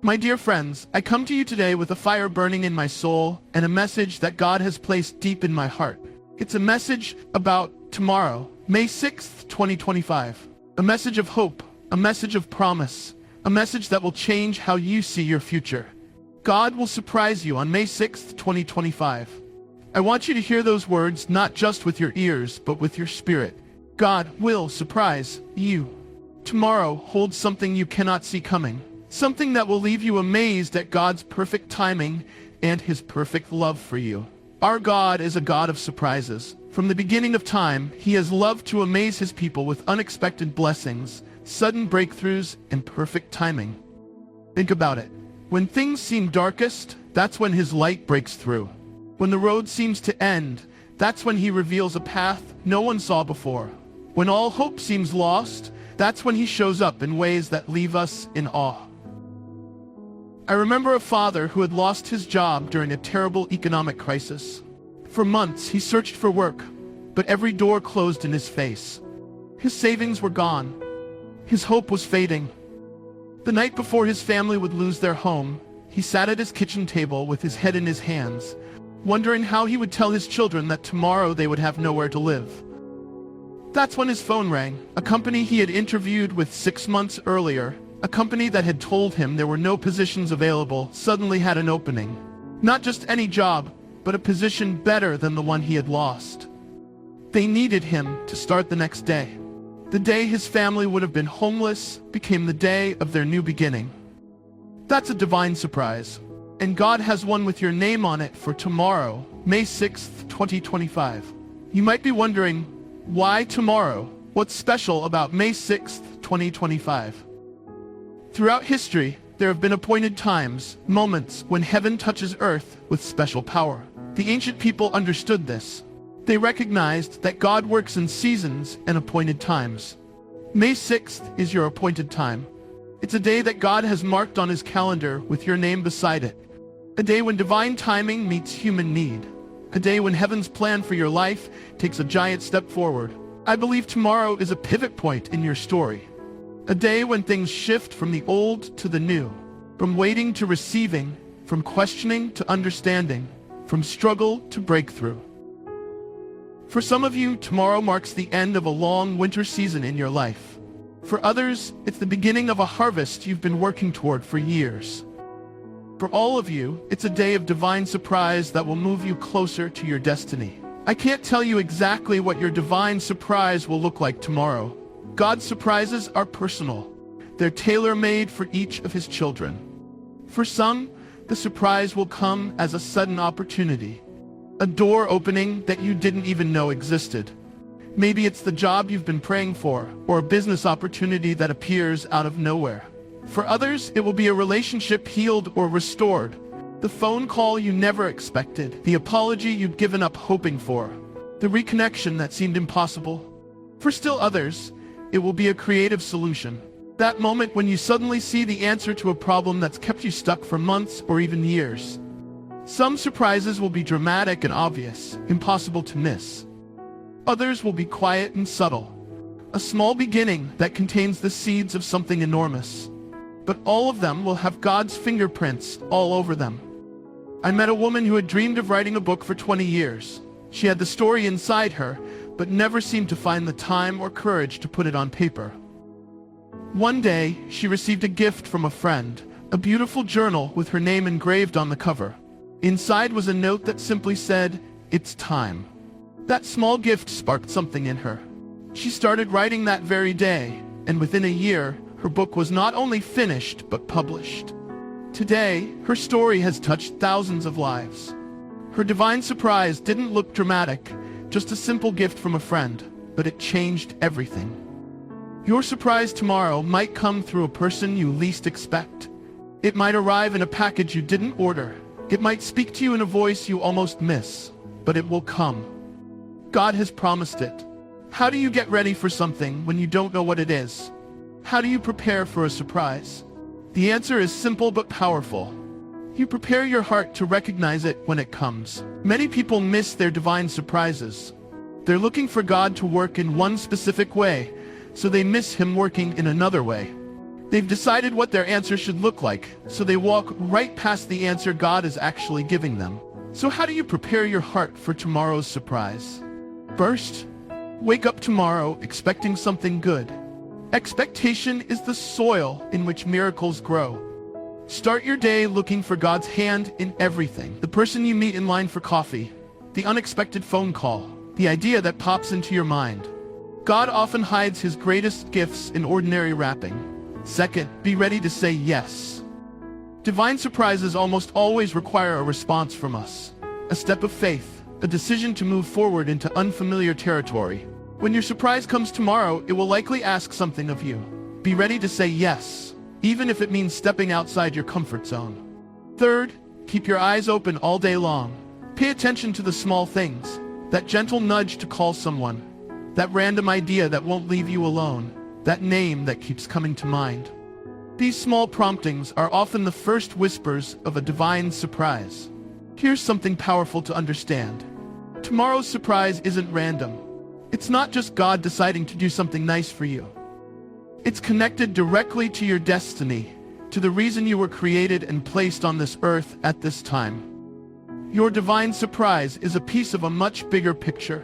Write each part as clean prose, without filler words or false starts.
My dear friends, I come to you today with a fire burning in my soul and a message that God has placed deep in my heart. It's a message about tomorrow, May 6th, 2025. A message of hope, a message of promise, a message that will change how you see your future. God will surprise you on May 6th, 2025. I want you to hear those words not just with your ears, but with your spirit. God will surprise you. Tomorrow holds something you cannot see coming. Something that will leave you amazed at God's perfect timing and His perfect love for you. Our God is a God of surprises. From the beginning of time, He has loved to amaze His people with unexpected blessings, sudden breakthroughs, and perfect timing. Think about it. When things seem darkest, that's when His light breaks through. When the road seems to end, that's when He reveals a path no one saw before. When all hope seems lost, that's when He shows up in ways that leave us in awe. I remember a father who had lost his job during a terrible economic crisis. For months, he searched for work, but every door closed in his face. His savings were gone. His hope was fading. The night before his family would lose their home, he sat at his kitchen table with his head in his hands, wondering how he would tell his children that tomorrow they would have nowhere to live. That's when his phone rang. A company he had interviewed with 6 months earlier, a company that had told him there were no positions available, suddenly had an opening. Not just any job, but a position better than the one he had lost. They needed him to start the next day. The day his family would have been homeless became the day of their new beginning. That's a divine surprise. And God has one with your name on it for tomorrow, May 6th, 2025. You might be wondering, why tomorrow? What's special about May 6th, 2025? Throughout history, there have been appointed times, moments, when heaven touches earth with special power. The ancient people understood this. They recognized that God works in seasons and appointed times. May 6th is your appointed time. It's a day that God has marked on His calendar with your name beside it. A day when divine timing meets human need. A day when heaven's plan for your life takes a giant step forward. I believe tomorrow is a pivot point in your story. A day when things shift from the old to the new, from waiting to receiving, from questioning to understanding, from struggle to breakthrough. For some of you, tomorrow marks the end of a long winter season in your life. For others, it's the beginning of a harvest you've been working toward for years. For all of you, it's a day of divine surprise that will move you closer to your destiny. I can't tell you exactly what your divine surprise will look like tomorrow. God's surprises are personal. They're tailor-made for each of His children. For some, the surprise will come as a sudden opportunity, a door opening that you didn't even know existed. Maybe it's the job you've been praying for, or a business opportunity that appears out of nowhere. For others, it will be a relationship healed or restored, the phone call you never expected, the apology you'd given up hoping for, the reconnection that seemed impossible. For still others, it will be a creative solution. That moment when you suddenly see the answer to a problem that's kept you stuck for months or even years. Some surprises will be dramatic and obvious, impossible to miss. Others will be quiet and subtle, a small beginning that contains the seeds of something enormous. But all of them will have God's fingerprints all over them. I met a woman who had dreamed of writing a book for 20 years. She had the story inside her, but never seemed to find the time or courage to put it on paper. One day, she received a gift from a friend, a beautiful journal with her name engraved on the cover. Inside was a note that simply said, "It's time." That small gift sparked something in her. She started writing that very day, and within a year, her book was not only finished, but published. Today, her story has touched thousands of lives. Her divine surprise didn't look dramatic, just a simple gift from a friend, but it changed everything. Your surprise tomorrow might come through a person you least expect. It might arrive in a package you didn't order. It might speak to you in a voice you almost miss, but it will come. God has promised it. How do you get ready for something when you don't know what it is? How do you prepare for a surprise? The answer is simple but powerful. You prepare your heart to recognize it when it comes. Many people miss their divine surprises. They're looking for God to work in one specific way, so they miss Him working in another way. They've decided what their answer should look like, so they walk right past the answer God is actually giving them. So how do you prepare your heart for tomorrow's surprise? First, wake up tomorrow expecting something good. Expectation is the soil in which miracles grow. Start your day looking for God's hand in everything. The person you meet in line for coffee, the unexpected phone call, the idea that pops into your mind. God often hides his greatest gifts in ordinary wrapping. Second, be ready to say yes. Divine surprises almost always require a response from us. A step of faith, a decision to move forward into unfamiliar territory. When your surprise comes tomorrow, it will likely ask something of you. Be ready to say yes, even if it means stepping outside your comfort zone. Third, keep your eyes open all day long. Pay attention to the small things, that gentle nudge to call someone, that random idea that won't leave you alone, that name that keeps coming to mind. These small promptings are often the first whispers of a divine surprise. Here's something powerful to understand. Tomorrow's surprise isn't random. It's not just God deciding to do something nice for you. It's connected directly to your destiny, to the reason you were created and placed on this earth at this time. Your divine surprise is a piece of a much bigger picture.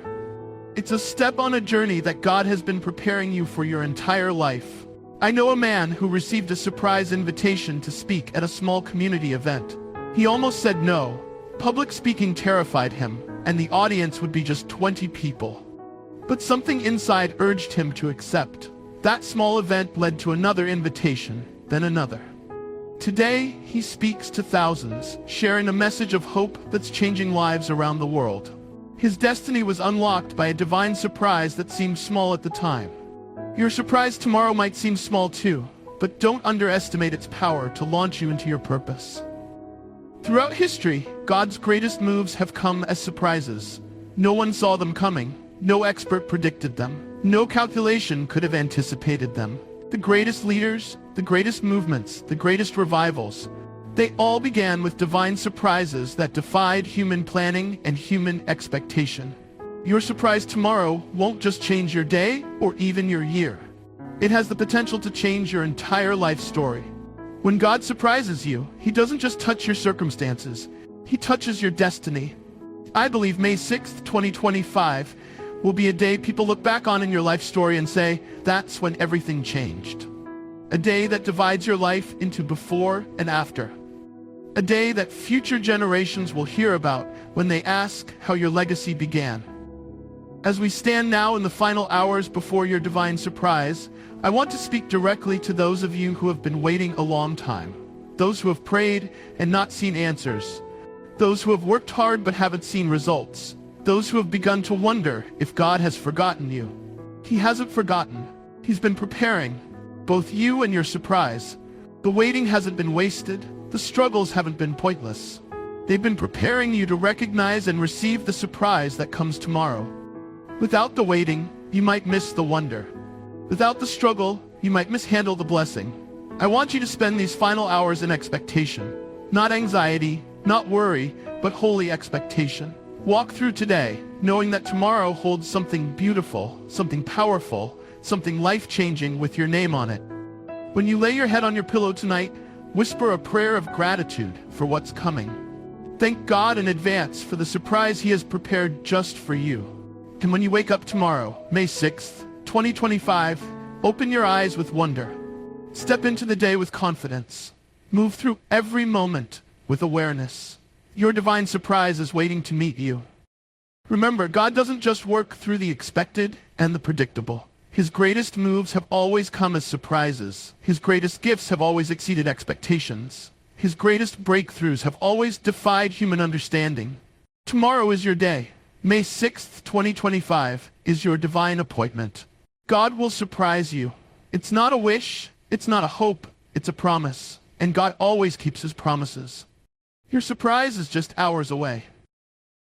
It's a step on a journey that God has been preparing you for your entire life. I know a man who received a surprise invitation to speak at a small community event. He almost said no. Public speaking terrified him, and the audience would be just 20 people. But something inside urged him to accept. That small event led to another invitation, then another. Today, he speaks to thousands, sharing a message of hope that's changing lives around the world. His destiny was unlocked by a divine surprise that seemed small at the time. Your surprise tomorrow might seem small too, but don't underestimate its power to launch you into your purpose. Throughout history, God's greatest moves have come as surprises. No one saw them coming. No expert predicted them. No calculation could have anticipated them. The greatest leaders, the greatest movements, the greatest revivals, they all began with divine surprises that defied human planning and human expectation. Your surprise tomorrow won't just change your day or even your year. It has the potential to change your entire life story. When God surprises you, he doesn't just touch your circumstances, he touches your destiny. I believe May 6th, 2025 will be a day people look back on in your life story and say, that's when everything changed. A day that divides your life into before and after. A day that future generations will hear about when they ask how your legacy began. As we stand now in the final hours before your divine surprise, I want to speak directly to those of you who have been waiting a long time. Those who have prayed and not seen answers. Those who have worked hard but haven't seen results. Those who have begun to wonder if God has forgotten you. He hasn't forgotten. He's been preparing, both you and your surprise. The waiting hasn't been wasted. The struggles haven't been pointless. They've been preparing you to recognize and receive the surprise that comes tomorrow. Without the waiting, you might miss the wonder. Without the struggle, you might mishandle the blessing. I want you to spend these final hours in expectation. Not anxiety, not worry, but holy expectation. Walk through today, knowing that tomorrow holds something beautiful, something powerful, something life-changing with your name on it. When you lay your head on your pillow tonight, whisper a prayer of gratitude for what's coming. Thank God in advance for the surprise he has prepared just for you. And when you wake up tomorrow, May 6th, 2025, open your eyes with wonder. Step into the day with confidence. Move through every moment with awareness. Your divine surprise is waiting to meet you. Remember, God doesn't just work through the expected and the predictable. His greatest moves have always come as surprises. His greatest gifts have always exceeded expectations. His greatest breakthroughs have always defied human understanding. Tomorrow is your day. May 6th, 2025 is your divine appointment. God will surprise you. It's not a wish, it's not a hope, it's a promise. And God always keeps his promises. Your surprise is just hours away.